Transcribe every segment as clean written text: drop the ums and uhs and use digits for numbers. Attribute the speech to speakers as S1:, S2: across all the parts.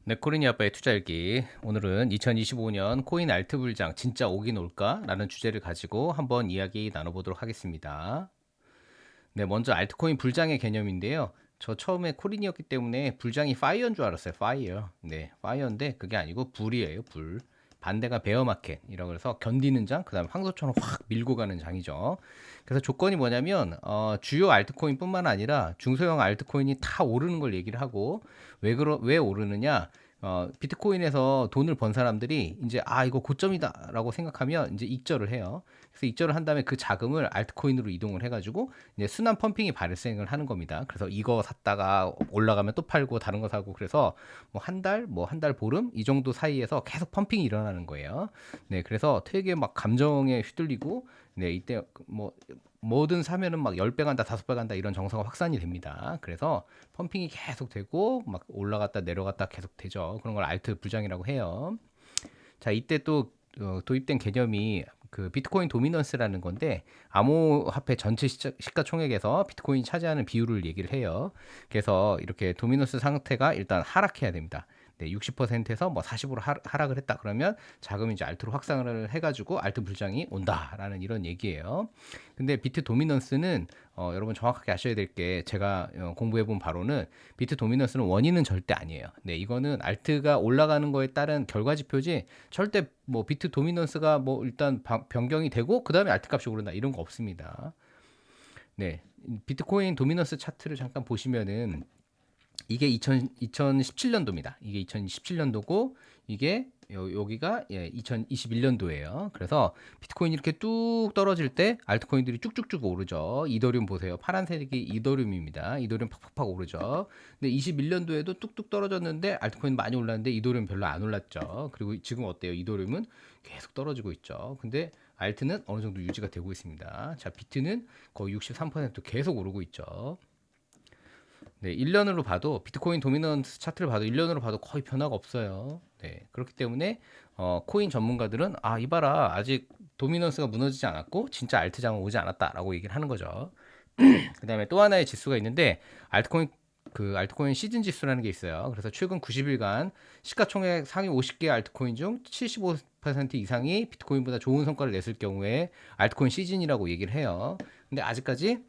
S1: 네, 코리니 아빠의 투자일기. 오늘은 2025년 코인 알트 불장 진짜 오긴 올까? 라는 주제를 가지고 한번 이야기 나눠보도록 하겠습니다. 네, 먼저 알트코인 불장의 개념인데요. 저 처음에 코린이었기 때문에 불장이 파이어인 줄 알았어요. 파이어. 네, 파이어인데 그게 아니고 불이에요. 불. 반대가 베어마켓이라고 해서 견디는 장, 그다음에 황소처럼 확 밀고 가는 장이죠. 그래서 조건이 뭐냐면 주요 알트코인뿐만 아니라 중소형 알트코인이 다 오르는 걸 얘기를 하고 왜 오르느냐? 비트코인에서 돈을 번 사람들이 이제 이거 고점이다라고 생각하면 이제 익절을 해요. 그래서 익절을 한 다음에 그 자금을 알트코인으로 이동을 해가지고 이제 순환 펌핑이 발생을 하는 겁니다. 그래서 이거 샀다가 올라가면 또 팔고 다른 거 사고 그래서 뭐 한 달 보름 이 정도 사이에서 계속 펌핑이 일어나는 거예요. 네, 그래서 되게 막 감정에 휘둘리고 네, 이때 뭐 뭐든 사면은 막 10배 간다, 5배 간다 이런 정서가 확산이 됩니다. 그래서 펌핑이 계속 되고 막 올라갔다 내려갔다 계속 되죠. 그런 걸 알트 부장이라고 해요. 자, 이때 또 도입된 개념이 그 비트코인 도미넌스라는 건데 암호화폐 전체 시가총액에서 비트코인이 차지하는 비율을 얘기를 해요. 그래서 이렇게 도미넌스 상태가 일단 하락해야 됩니다. 네, 60%에서 뭐 40으로 하락을 했다 그러면 자금이 이제 알트로 확산을 해가지고 알트 불장이 온다라는 이런 얘기예요. 근데 비트 도미넌스는 여러분 정확하게 아셔야 될 게 제가 공부해본 바로는 비트 도미넌스는 원인은 절대 아니에요. 네, 이거는 알트가 올라가는 거에 따른 결과지표지 절대 뭐 비트 도미넌스가 뭐 일단 변경이 되고 그 다음에 알트 값이 오른다 이런 거 없습니다. 네, 비트코인 도미넌스 차트를 잠깐 보시면은 이게 2017년도입니다. 이게 2017년도고 이게 여기가 2021년도예요. 그래서 비트코인이 이렇게 뚝 떨어질 때 알트코인들이 쭉쭉쭉 오르죠. 이더리움 보세요. 파란색이 이더리움입니다. 이더리움 팍팍팍 오르죠. 근데 21년도에도 뚝뚝 떨어졌는데 알트코인 많이 올랐는데 이더리움 별로 안 올랐죠. 그리고 지금 어때요? 이더리움은 계속 떨어지고 있죠. 근데 알트는 어느 정도 유지가 되고 있습니다. 자, 비트는 거의 63% 계속 오르고 있죠. 네, 1년으로 봐도 비트코인 도미넌스 차트를 봐도 1년으로 봐도 거의 변화가 없어요. 네, 그렇기 때문에 코인 전문가들은 이봐라 아직 도미넌스가 무너지지 않았고 진짜 알트장은 오지 않았다라고 얘기를 하는 거죠. 그다음에 또 하나의 지수가 있는데 알트코인 시즌 지수라는 게 있어요. 그래서 최근 90일간 시가총액 상위 50개 알트코인 중 75% 이상이 비트코인보다 좋은 성과를 냈을 경우에 알트코인 시즌이라고 얘기를 해요. 근데 아직까지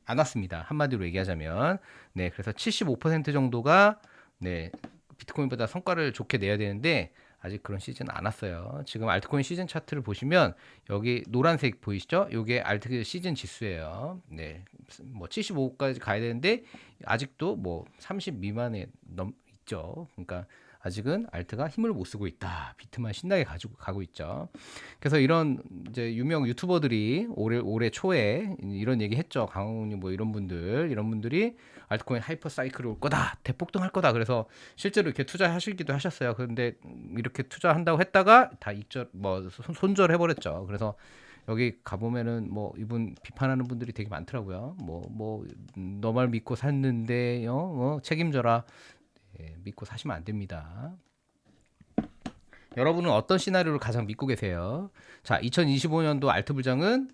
S1: 안 왔습니다. 한마디로 얘기하자면. 네, 그래서 75% 정도가 네, 비트코인보다 성과를 좋게 내야 되는데 아직 그런 시즌은 안 왔어요. 지금 알트코인 시즌 차트를 보시면 여기 노란색 보이시죠? 이게 알트 시즌 지수예요. 네, 뭐 75까지 가야 되는데 아직도 뭐 30 미만에 있죠. 그러니까 아직은 알트가 힘을 못 쓰고 있다. 비트만 신나게 가지고 가고 있죠. 그래서 이런 이제 유명 유튜버들이 올해 초에 이런 얘기 했죠. 강홍님 뭐 이런 분들이 알트코인 하이퍼 사이클 올 거다. 대폭등할 거다. 그래서 실제로 이렇게 투자하시기도 하셨어요. 그런데 이렇게 투자한다고 했다가 다 익절 뭐 손절해 버렸죠. 그래서 여기 가보면은 뭐 이분 비판하는 분들이 되게 많더라고요. 너 말 믿고 샀는데요, 책임져라. 예, 믿고 사시면 안 됩니다. 여러분은 어떤 시나리오를 가장 믿고 계세요? 자, 2025년도 알트 불장은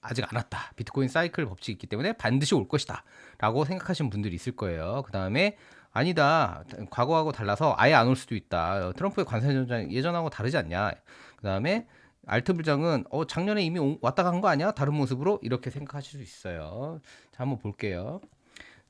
S1: 아직 안 왔다. 비트코인 사이클 법칙이 있기 때문에 반드시 올 것이다. 라고 생각하시는 분들이 있을 거예요. 그 다음에 아니다. 과거하고 달라서 아예 안 올 수도 있다. 트럼프의 관세 전장 예전하고 다르지 않냐. 그 다음에 알트 불장은 작년에 이미 왔다 간 거 아니야? 다른 모습으로 이렇게 생각하실 수 있어요. 자, 한번 볼게요.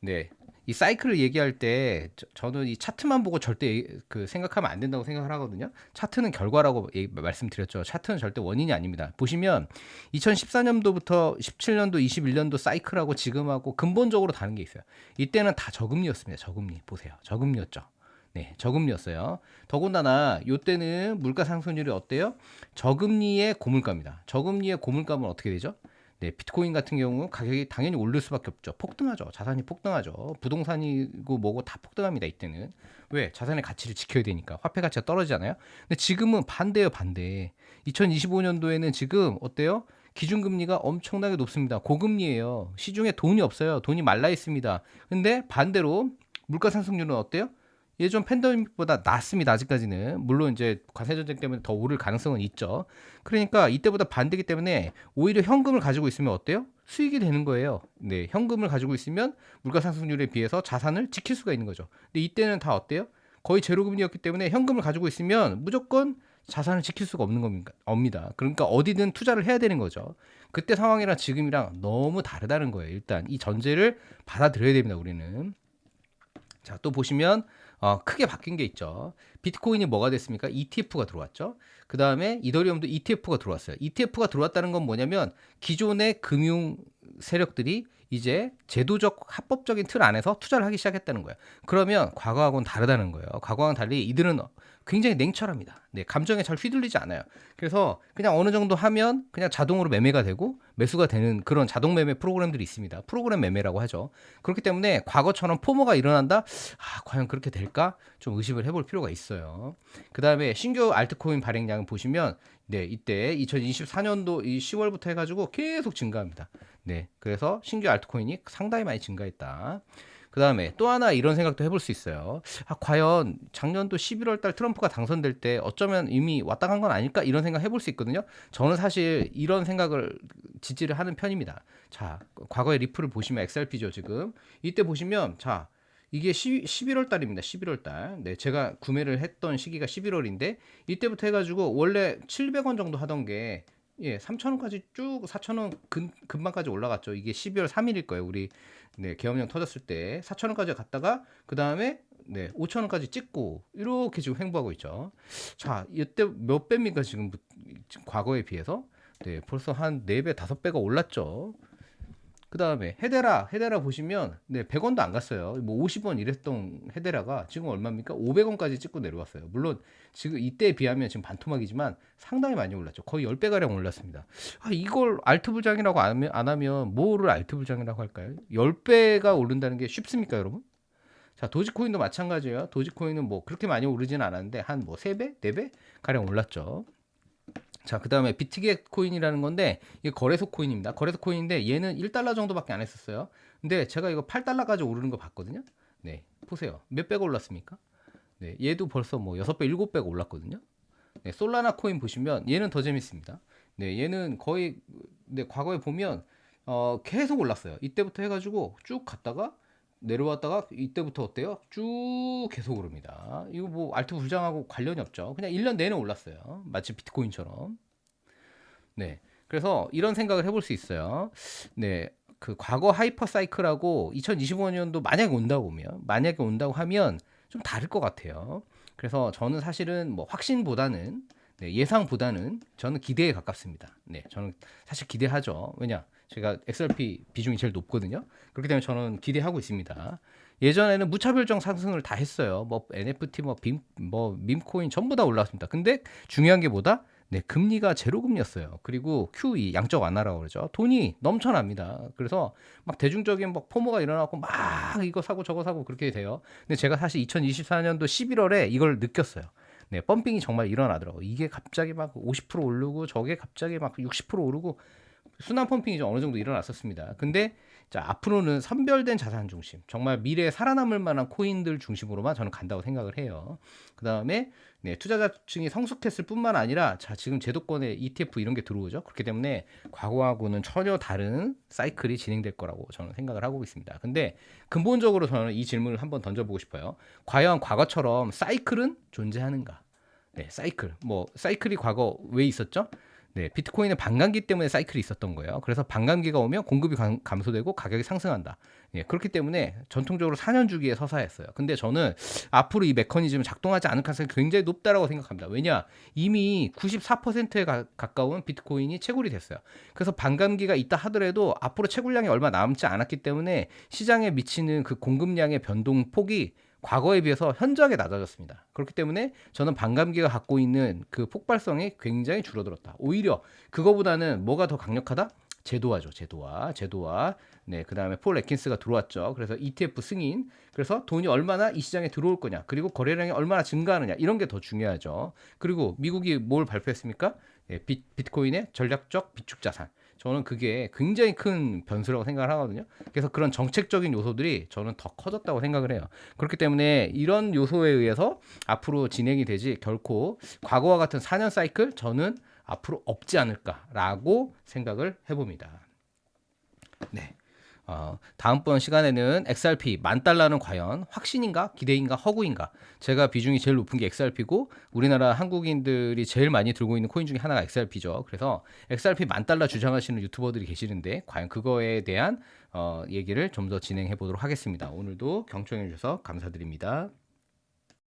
S1: 네. 이 사이클을 얘기할 때 저는 이 차트만 보고 절대 생각하면 안 된다고 생각을 하거든요. 차트는 결과라고 말씀드렸죠. 차트는 절대 원인이 아닙니다. 보시면 2014년도부터 17년도, 21년도 사이클하고 지금하고 근본적으로 다른 게 있어요. 이때는 다 저금리였습니다. 저금리 보세요. 저금리였죠. 네, 저금리였어요. 더군다나 이때는 물가 상승률이 어때요? 저금리의 고물가입니다. 저금리의 고물가면 어떻게 되죠? 네, 비트코인 같은 경우 가격이 당연히 오를 수밖에 없죠. 폭등하죠. 자산이 폭등하죠. 부동산이고 뭐고 다 폭등합니다. 이때는. 왜? 자산의 가치를 지켜야 되니까. 화폐 가치가 떨어지잖아요. 근데 지금은 반대예요, 반대. 2025년도에는 지금 어때요? 기준금리가 엄청나게 높습니다. 고금리예요. 시중에 돈이 없어요. 돈이 말라 있습니다. 근데 반대로 물가 상승률은 어때요? 예전 팬데믹보다 낮습니다. 아직까지는. 물론 이제 관세 전쟁 때문에 더 오를 가능성은 있죠. 그러니까 이때보다 반대기 때문에 오히려 현금을 가지고 있으면 어때요? 수익이 되는 거예요. 네, 현금을 가지고 있으면 물가 상승률에 비해서 자산을 지킬 수가 있는 거죠. 근데 이때는 다 어때요? 거의 제로 금리였기 때문에 현금을 가지고 있으면 무조건 자산을 지킬 수가 없는 겁니다. 그러니까 어디든 투자를 해야 되는 거죠. 그때 상황이랑 지금이랑 너무 다르다는 거예요. 일단 이 전제를 받아들여야 됩니다. 우리는. 자, 또 보시면 크게 바뀐 게 있죠. 비트코인이 뭐가 됐습니까? ETF가 들어왔죠. 그 다음에 이더리움도 ETF가 들어왔어요. ETF가 들어왔다는 건 뭐냐면 기존의 금융 세력들이 이제 제도적 합법적인 틀 안에서 투자를 하기 시작했다는 거예요. 그러면 과거하고는 다르다는 거예요. 과거와는 달리 이들은 굉장히 냉철합니다. 네, 감정에 잘 휘둘리지 않아요. 그래서 그냥 어느 정도 하면 그냥 자동으로 매매가 되고 매수가 되는 그런 자동 매매 프로그램들이 있습니다. 프로그램 매매라고 하죠. 그렇기 때문에 과거처럼 포모가 일어난다? 과연 그렇게 될까? 좀 의심을 해볼 필요가 있어요. 그 다음에 신규 알트코인 발행량을 보시면 네, 이때 2024년도 이 10월부터 해가지고 계속 증가합니다. 네, 그래서 신규 알트코인이 상당히 많이 증가했다. 그 다음에 또 하나 이런 생각도 해볼 수 있어요. 과연 작년도 11월 달 트럼프가 당선될 때 어쩌면 이미 왔다 간 건 아닐까? 이런 생각 해볼 수 있거든요. 저는 사실 이런 생각을 지지를 하는 편입니다. 자, 과거의 리플을 보시면 XRP죠, 지금. 이때 보시면, 자, 이게 11월 달입니다. 11월 달. 네, 제가 구매를 했던 시기가 11월인데, 이때부터 해가지고 원래 700원 정도 하던 게, 예, 3,000원까지 쭉 4,000원 금방까지 올라갔죠. 이게 12월 3일일 거예요. 우리 네, 계엄령 터졌을 때 4,000원까지 갔다가 그 다음에 네, 5,000원까지 찍고 이렇게 지금 횡보하고 있죠. 자, 이때 몇 배입니까 지금 과거에 비해서? 네, 벌써 한 4배, 5배가 올랐죠. 그 다음에 헤데라 보시면 네, 100원도 안 갔어요. 뭐 50원 이랬던 헤데라가 지금 얼마입니까? 500원까지 찍고 내려왔어요. 물론 지금 이때에 비하면 지금 반토막이지만 상당히 많이 올랐죠. 거의 10배가량 올랐습니다. 이걸 알트불장이라고 안 하면 뭐를 알트불장이라고 할까요? 10배가 오른다는 게 쉽습니까, 여러분? 자, 도지코인도 마찬가지예요. 도지코인은 뭐 그렇게 많이 오르지는 않았는데 한 뭐 3배, 4배 가량 올랐죠. 자, 그 다음에 비트겟 코인이라는 건데 이게 거래소 코인입니다. 거래소 코인인데 얘는 1달러 정도밖에 안 했었어요. 근데 제가 이거 8달러까지 오르는 거 봤거든요. 네, 보세요. 몇 배가 올랐습니까? 네, 얘도 벌써 뭐 6배, 7배가 올랐거든요. 네, 솔라나 코인 보시면 얘는 더 재밌습니다. 네, 얘는 거의 네, 과거에 보면 계속 올랐어요. 이때부터 해가지고 쭉 갔다가 내려왔다가 이때부터 어때요? 쭉 계속 오릅니다. 이거 뭐 알트 불장하고 관련이 없죠. 그냥 1년 내내 올랐어요. 마치 비트코인처럼. 네. 그래서 이런 생각을 해볼 수 있어요. 네. 그 과거 하이퍼 사이클하고 2025년도 만약에 온다고 하면 좀 다를 것 같아요. 그래서 저는 사실은 뭐 확신보다는 네, 예상보다는 저는 기대에 가깝습니다. 네, 저는 사실 기대하죠. 왜냐? 제가 XRP 비중이 제일 높거든요. 그렇기 때문에 저는 기대하고 있습니다. 예전에는 무차별적 상승을 다 했어요. 뭐 NFT, 뭐 밈코인 전부 다 올라왔습니다. 근데 중요한 게 뭐다? 네, 금리가 제로 금리였어요. 그리고 QE 양적 완화라고 그러죠. 돈이 넘쳐납니다. 그래서 막 대중적인 막 포모가 일어나고 막 이거 사고 저거 사고 그렇게 돼요. 근데 제가 사실 2024년도 11월에 이걸 느꼈어요. 네, 펌핑이 정말 일어나더라고요. 이게 갑자기 막 50% 오르고 저게 갑자기 막 60% 오르고 순환 펌핑이 좀 어느 정도 일어났었습니다. 근데 자, 앞으로는 선별된 자산 중심, 정말 미래에 살아남을 만한 코인들 중심으로만 저는 간다고 생각을 해요. 그 다음에 네, 투자자층이 성숙했을 뿐만 아니라 자, 지금 제도권에 ETF 이런 게 들어오죠. 그렇기 때문에 과거하고는 전혀 다른 사이클이 진행될 거라고 저는 생각을 하고 있습니다. 근데 근본적으로 저는 이 질문을 한번 던져보고 싶어요. 과연 과거처럼 사이클은 존재하는가? 네, 사이클. 뭐 사이클이 과거 왜 있었죠? 네, 비트코인은 반감기 때문에 사이클이 있었던 거예요. 그래서 반감기가 오면 공급이 감소되고 가격이 상승한다. 예, 그렇기 때문에 전통적으로 4년 주기에 서사했어요. 근데 저는 앞으로 이 메커니즘은 작동하지 않을 가능성이 굉장히 높다라고 생각합니다. 왜냐? 이미 94%에 가까운 비트코인이 채굴이 됐어요. 그래서 반감기가 있다 하더라도 앞으로 채굴량이 얼마 남지 않았기 때문에 시장에 미치는 그 공급량의 변동 폭이 과거에 비해서 현저하게 낮아졌습니다. 그렇기 때문에 저는 반감기가 갖고 있는 그 폭발성이 굉장히 줄어들었다. 오히려 그거보다는 뭐가 더 강력하다? 제도화죠, 제도화. 네, 그 다음에 폴 애킨스가 들어왔죠. 그래서 ETF 승인. 그래서 돈이 얼마나 이 시장에 들어올 거냐. 그리고 거래량이 얼마나 증가하느냐. 이런 게 더 중요하죠. 그리고 미국이 뭘 발표했습니까? 예, 비트코인의 전략적 비축 자산. 저는 그게 굉장히 큰 변수라고 생각을 하거든요. 그래서 그런 정책적인 요소들이 저는 더 커졌다고 생각을 해요. 그렇기 때문에 이런 요소에 의해서 앞으로 진행이 되지 결코 과거와 같은 4년 사이클 저는 앞으로 없지 않을까라고 생각을 해봅니다. 네. 다음번 시간에는 XRP 10,000달러는 과연 확신인가, 기대인가, 허구인가? 제가 비중이 제일 높은 게 XRP고 우리나라 한국인들이 제일 많이 들고 있는 코인 중에 하나가 XRP죠. 그래서 XRP 10,000달러 주장하시는 유튜버들이 계시는데 과연 그거에 대한 얘기를 좀 더 진행해 보도록 하겠습니다. 오늘도 경청해 주셔서 감사드립니다.